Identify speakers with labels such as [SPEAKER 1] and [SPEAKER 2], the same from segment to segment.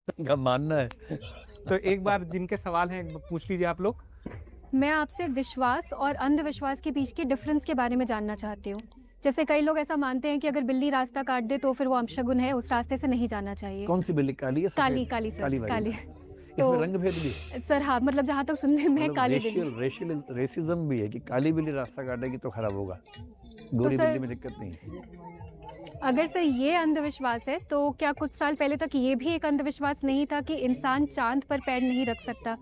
[SPEAKER 1] का मानना है। तो एक बार जिनके सवाल हैं पूछ लीजिए आप लोग।
[SPEAKER 2] मैं आपसे विश्वास और अंधविश्वास के बीच के डिफरेंस के बारे में जानना चाहती हूँ। जैसे कई लोग ऐसा मानते हैं कि अगर बिल्ली रास्ता काट दे तो फिर वो अपशगुन है, उस रास्ते से नहीं जाना चाहिए।
[SPEAKER 1] कौन सी बिल्ली, काली या
[SPEAKER 2] काली,
[SPEAKER 1] सफेद?
[SPEAKER 2] काली सर,
[SPEAKER 1] काली वाली
[SPEAKER 2] काली।
[SPEAKER 1] ना?
[SPEAKER 2] तो
[SPEAKER 1] इसमें रंग भेद भी है।
[SPEAKER 2] सर हाँ, मतलब जहाँ तक सुनने में है,
[SPEAKER 1] मतलब
[SPEAKER 2] काली बिल्ली।
[SPEAKER 1] रेशियल रेसिज्म भी है कि काली बिल्ली रास्ता काटेगी तो खराब होगा,
[SPEAKER 2] तो
[SPEAKER 1] गोरी बिल्ली
[SPEAKER 2] सर,
[SPEAKER 1] में दिक्कत नहीं है।
[SPEAKER 2] अगर सर ये अंधविश्वास है तो क्या कुछ साल पहले तक ये भी एक अंधविश्वास नहीं था कि इंसान चांद पर पैर नहीं रख सकता?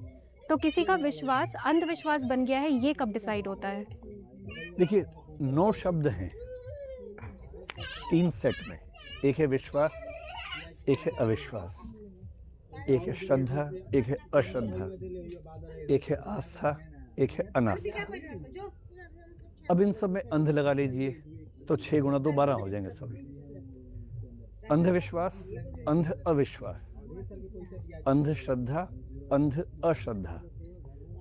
[SPEAKER 2] तो किसी का विश्वास अंधविश्वास बन गया है, ये कब डिसाइड होता है?
[SPEAKER 1] देखिए, 9 शब्द हैं 3 सेट में। एक है विश्वास, एक है अविश्वास, एक है श्रद्धा, एक है अश्रद्धा, एक है आस्था, एक है अनास्था। अब इन सब में अंध लगा लीजिए तो 6 गुणा 2 12 हो जाएंगे सभी। अंधविश्वास, अंध अविश्वास, अंधश्रद्धा, अंध अश्रद्धा,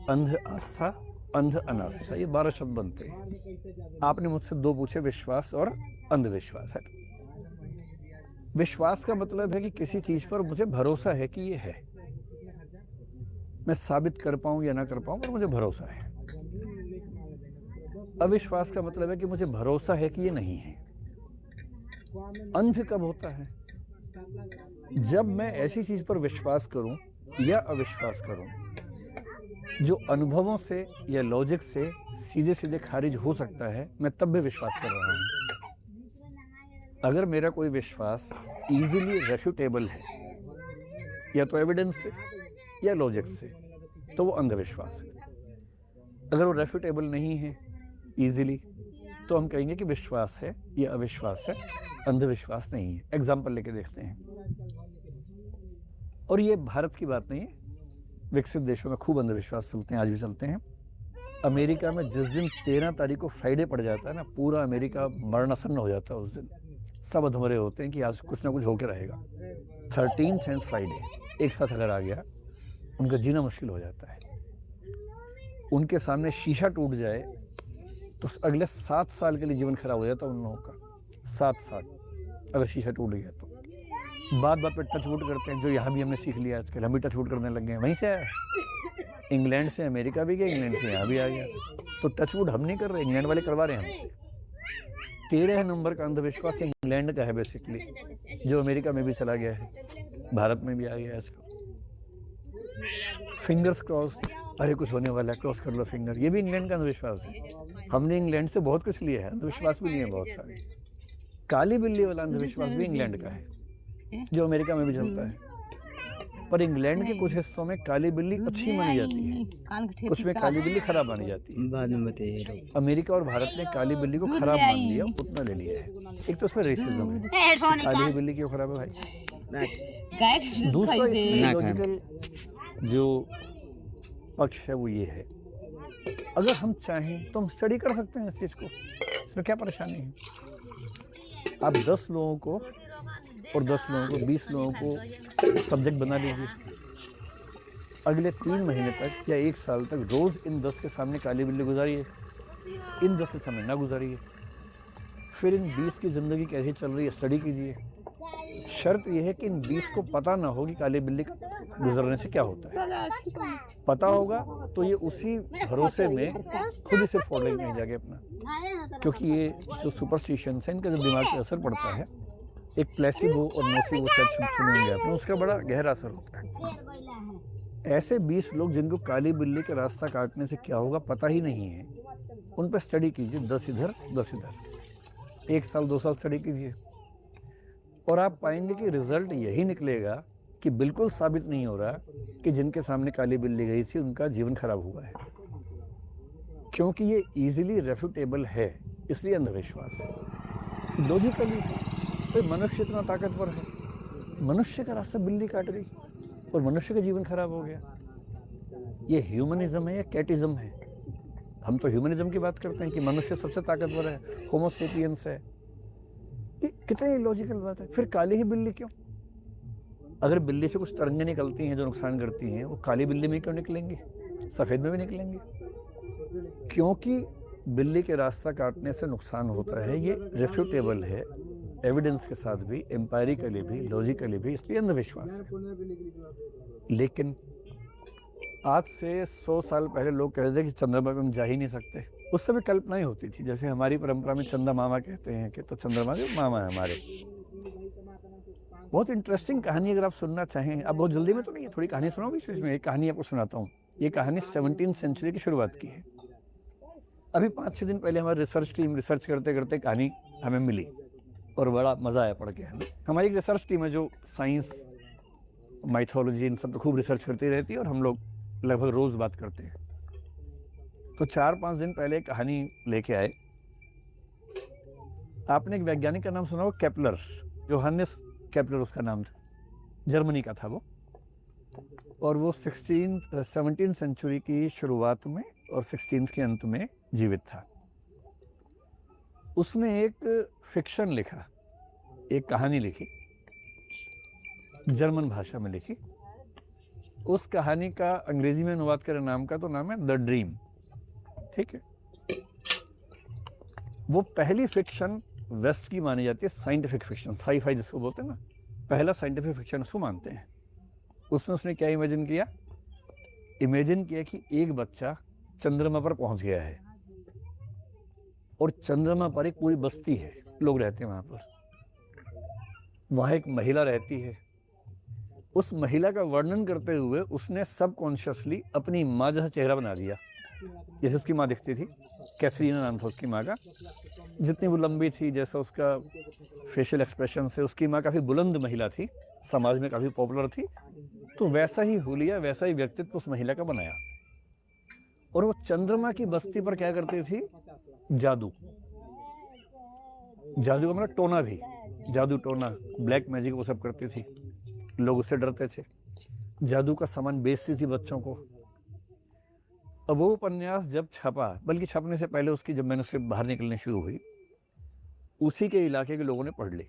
[SPEAKER 1] अंध आस्था, अंध अनास्था, ये 12 शब्द बनते हैं। आपने मुझसे 2 पूछे, विश्वास और अंधविश्वास है। विश्वास का मतलब है कि किसी चीज पर मुझे भरोसा है कि ये है, मैं साबित कर पाऊं या ना कर पाऊं पर मुझे भरोसा है। अविश्वास का मतलब है कि मुझे भरोसा है कि ये नहीं है। अंध कब होता है? जब मैं ऐसी चीज पर विश्वास करूं या अविश्वास करूं जो अनुभवों से या लॉजिक से सीधे सीधे खारिज हो सकता है, मैं तब भी विश्वास कर रहा हूं। अगर मेरा कोई विश्वास इजीली रेफ्यूटेबल है, या तो एविडेंस से या लॉजिक से, तो वो अंधविश्वास है। अगर वो रेफ्यूटेबल नहीं है इजीली, तो हम कहेंगे कि विश्वास है या अविश्वास है, अंधविश्वास नहीं है। एग्जाम्पल लेके देखते हैं, और ये भारत की बात नहीं है, विकसित देशों में खूब अंधविश्वास चलते हैं, आज भी चलते हैं। अमेरिका में जिस दिन 13 तारीख को फ्राइडे पड़ जाता है ना, पूरा अमेरिका मरणासन्न हो जाता है उस दिन। सब अधमरे होते हैं कि आज कुछ ना कुछ होके रहेगा। 13th एंड फ्राइडे एक साथ अगर आ गया, उनका जीना मुश्किल हो जाता है। उनके सामने शीशा टूट जाए तो अगले 7 साल के लिए जीवन खराब हो जाता है उन लोगों का। 7 साल अगर शीशा टूट गया तो। बात बात पे टच वुड करते हैं, जो यहाँ भी हमने सीख लिया आजकल, हम भी टच वुड करने लग गए। वहीं से आया, इंग्लैंड से अमेरिका भी गया, इंग्लैंड से यहाँ भी आ गया। तो टच वुड हम नहीं कर रहे, इंग्लैंड वाले करवा रहे हैं हमसे। 13 नंबर का अंधविश्वास इंग्लैंड का है बेसिकली, जो अमेरिका में भी चला गया है, भारत में भी आ गया है इसको। फिंगर्स क्रॉस, अरे कुछ होने वाला है, क्रॉस कर लो फिंगर, ये भी इंग्लैंड का अंधविश्वास है। हमने इंग्लैंड से बहुत कुछ लिया है, अंधविश्वास भी नहीं है बहुत सारे। काली बिल्ली वाला अंधविश्वास भी इंग्लैंड का है, जो अमेरिका में भी चलता है। पर इंग्लैंड के कुछ हिस्सों में काली बिल्ली अच्छी मानी जाती है, कुछ में काली बिल्ली खराब मानी जाती है।
[SPEAKER 3] बाद में बताइए।
[SPEAKER 1] अमेरिका और भारत ने काली बिल्ली को खराब मान लिया, उतना ले लिया है। एक तो उसमें रेसिज्म है, काली बिल्ली क्यों खराब है भाई। दूसरा इसमें लॉजिकल जो पक्ष है वो ये है, अगर हम चाहें तो हम स्टडी कर सकते हैं इस चीज़ को, इसमें क्या परेशानी है। आप 10 लोगों को और 10 लोगों को, 20 लोगों को सब्जेक्ट बना लीजिए, अगले 3 महीने तक या 1 साल तक रोज़ इन 10 के सामने काली बिल्ली गुजारिए, इन 10 के सामने ना गुजारिए, फिर इन 20 की ज़िंदगी कैसी चल रही है स्टडी कीजिए। शर्त यह है कि इन 20 को पता ना हो कि काली बिल्ली का गुजरने से क्या होता है। पता होगा तो ये उसी भरोसे में खुद ही सिर्फ फॉलो नहीं जाके अपना, क्योंकि ये जो सुपरस्टिशंस है इनका जब दिमाग पे असर पड़ता है, एक प्लेसिबो और नोसिबो शायद सुने होंगे आपने, उसका बड़ा गहरा असर होता है। ऐसे 20 लोग जिनको काली बिल्ली के रास्ता काटने से क्या होगा पता ही नहीं है, उन पर स्टडी कीजिए, 10 इधर 10 इधर, 1 साल 2 साल स्टडी कीजिए, और आप पाएंगे कि रिजल्ट यही निकलेगा कि बिल्कुल साबित नहीं हो रहा कि जिनके सामने काली बिल्ली गई थी उनका जीवन खराब हुआ है, क्योंकि ये इजीली रेफ्यूटेबल है, इसलिए अंधविश्वास है। लॉजिकली तो मनुष्य इतना ताकतवर है, मनुष्य का रास्ता बिल्ली काट गई और मनुष्य का जीवन खराब हो गया। ये ह्यूमनिज्म है या कैटिज्म है? हम तो ह्यूमनिज्म की बात करते हैं कि मनुष्य सबसे ताकतवर है, होमो सेपियंस है। कितनी लॉजिकल बात है। फिर काली ही बिल्ली क्यों? अगर बिल्ली से कुछ तरंगें निकलती हैं जो नुकसान करती हैं, वो काली बिल्ली में क्यों निकलेंगी, सफ़ेद में भी निकलेंगी? क्योंकि बिल्ली के रास्ता काटने से नुकसान होता है, ये रेफ्यूटेबल है, एविडेंस के साथ भी, एम्पायरिकली भी, लॉजिकली भी, इसलिए अंधविश्वास है। लेकिन आज से 100 साल पहले लोग कहते थे कि चंद्रमा पे हम जा ही नहीं सकते। उस समय कल्पना ही होती थी, जैसे हमारी परंपरा में चंदा मामा कहते हैं कि तो चंद्रमा के मामा है हमारे। बहुत इंटरेस्टिंग कहानी अगर आप सुनना चाहें, अब बहुत जल्दी में तो नहीं है, थोड़ी कहानी सुनाओ बीच में, एक कहानी आपको सुनाता हूँ। ये कहानी 17वीं सेंचुरी की शुरुआत की है। अभी 5-6 दिन पहले हमारी रिसर्च टीम रिसर्च करते करते कहानी हमें मिली और बड़ा मज़ा आया पढ़ के हमें। हमारी एक रिसर्च टीम है जो साइंस, माइथोलॉजी, इन सब तो खूब रिसर्च करती रहती है और हम लोग लगभग रोज़ बात करते हैं। तो 4-5 दिन पहले कहानी लेके आए। आपने एक वैज्ञानिक का नाम सुना हो, केपलर, जोहानिस केपलर उसका नाम था, जर्मनी का था वो। और वो 17वीं सेंचुरी की शुरुआत में और 16वीं के अंत में जीवित था। उसने एक फिक्शन लिखा, एक कहानी लिखी, जर्मन भाषा में लिखी। उस कहानी का अंग्रेजी में अनुवाद करें नाम का, तो नाम है द ड्रीम। ठीक है, वो पहली फिक्शन वेस्ट की मानी जाती है, साइंटिफिक फिक्शन, साई-फाई जिसको बोलते हैं ना, पहला साइंटिफिक फिक्शन उसको मानते हैं। उसमें उसने क्या इमेजिन किया? इमेजिन किया कि एक बच्चा चंद्रमा पर पहुंच गया है और चंद्रमा पर एक पूरी बस्ती है, लोग रहते हैं वहां पर। वहां एक महिला रहती है। उस महिला का वर्णन करते हुए उसने सबकॉन्शियसली अपनी माँ जैसा चेहरा बना दिया, जैसे उसकी माँ दिखती थी। कैथरीना नाम था उसकी माँ का। जितनी वो लंबी थी, जैसा उसका फेशियल एक्सप्रेशन से, उसकी माँ काफ़ी बुलंद महिला थी, समाज में काफ़ी पॉपुलर थी। तो वैसा ही हुलिया, वैसा ही व्यक्तित्व उस महिला का बनाया। और वो चंद्रमा की बस्ती पर क्या करती थी? जादू। जादू का मतलब टोना भी, जादू टोना, ब्लैक मैजिक, वो सब करती थी। लोग उससे डरते थे। जादू का सामान बेचती थी बच्चों को। अब वो उपन्यास जब छपा, बल्कि छपने से पहले उसकी जब मैन्युस्क्रिप्ट बाहर निकलनी शुरू हुई, उसी के इलाके के लोगों ने पढ़ ली।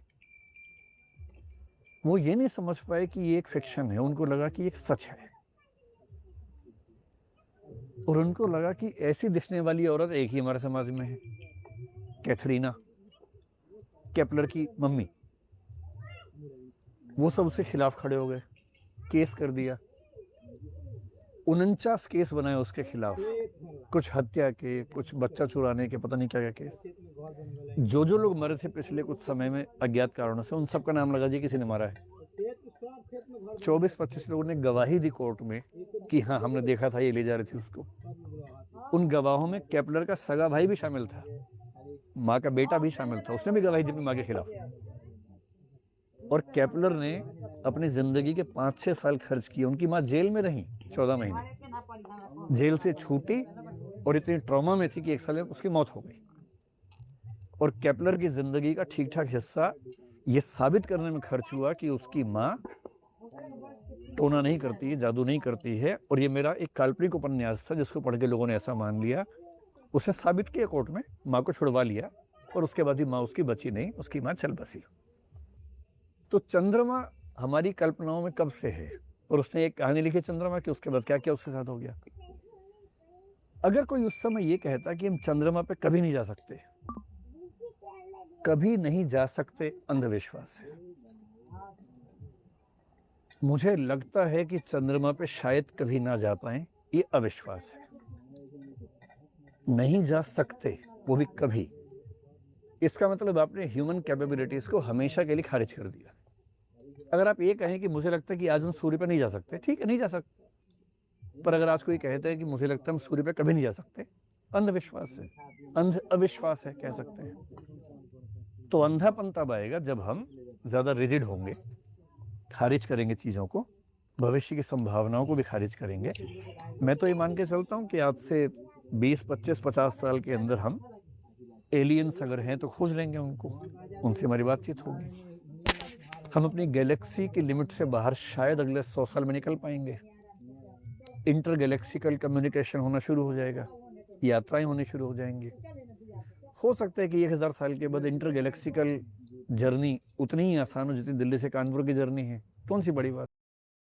[SPEAKER 1] वो ये नहीं समझ पाए कि ये एक फिक्शन है, उनको लगा कि एक सच है। और उनको लगा कि ऐसी दिखने वाली औरत एक ही हमारे समाज में है, कैथरीना, केपलर की मम्मी। वो सब उसके खिलाफ खड़े हो गए, केस कर दिया। 49 केस बनाए उसके खिलाफ, कुछ हत्या के, कुछ बच्चा चुराने के, पता नहीं क्या क्या केस। जो जो लोग मरे थे पिछले कुछ समय में अज्ञात कारणों से, उन सबका नाम लगा दिया किसी ने मारा है। 24-25 लोगों ने गवाही दी कोर्ट में कि हाँ हमने देखा था, ये ले जा रही थी उसको। उन गवाहों में केपलर का सगा भाई भी शामिल था, माँ का बेटा भी शामिल था, उसने भी गवाही दी अपनी माँ के खिलाफ। और केपलर ने अपनी ज़िंदगी के 5-6 साल खर्च किए। उनकी माँ जेल में रही 14 महीने, जेल से छूटी और इतनी ट्रॉमा में थी कि 1 साल में उसकी मौत हो गई। और केपलर की ज़िंदगी का ठीक ठाक हिस्सा ये साबित करने में खर्च हुआ कि उसकी माँ टोना नहीं करती है, जादू नहीं करती है। और ये मेरा एक काल्पनिक उपन्यास था जिसको पढ़ के लोगों ने ऐसा मान लिया। उसने साबित किया कोर्ट में, माँ को छुड़वा लिया और उसके बाद भी माँ उसकी बची नहीं, उसकी माँ चल बसी। तो चंद्रमा हमारी कल्पनाओं में कब से है? और उसने एक कहानी लिखी चंद्रमा की, उसके बाद क्या क्या उसके साथ हो गया। अगर कोई उस समय ये कहता कि हम चंद्रमा पे कभी नहीं जा सकते, कभी नहीं जा सकते, अंधविश्वास है। मुझे लगता है कि चंद्रमा पे शायद कभी ना जा पाए, ये अविश्वास है। नहीं जा सकते, वो भी कभी। इसका मतलब आपने ह्यूमन कैपेबिलिटीज को हमेशा के लिए खारिज कर दिया। अगर आप ये कहें कि मुझे लगता है कि आज हम सूर्य पर नहीं जा सकते, ठीक है, नहीं जा सकते। पर अगर आज कोई कहता है कि मुझे लगता है हम सूर्य पर कभी नहीं जा सकते, अंधविश्वास है, अविश्वास है, कह सकते हैं। तो अंधापन तब आएगा जब हम ज़्यादा रिजिड होंगे, खारिज करेंगे चीज़ों को, भविष्य की संभावनाओं को भी खारिज करेंगे। मैं तो ये मान के चलता हूँ कि आज से 20, 25, 50 साल के अंदर हम एलियंस अगर हैं तो खोज लेंगे उनको, उनसे हमारी बातचीत होगी। हम अपनी गैलेक्सी की लिमिट से बाहर शायद अगले 100 साल में निकल पाएंगे। इंटर गैलेक्सिकल कम्युनिकेशन होना शुरू हो जाएगा, यात्राएं होनी शुरू हो जाएंगी। हो सकता है कि 1000 साल के बाद इंटर गैलेक्सिकल जर्नी उतनी ही आसान हो जितनी दिल्ली से कानपुर की जर्नी है। कौन सी बड़ी बात।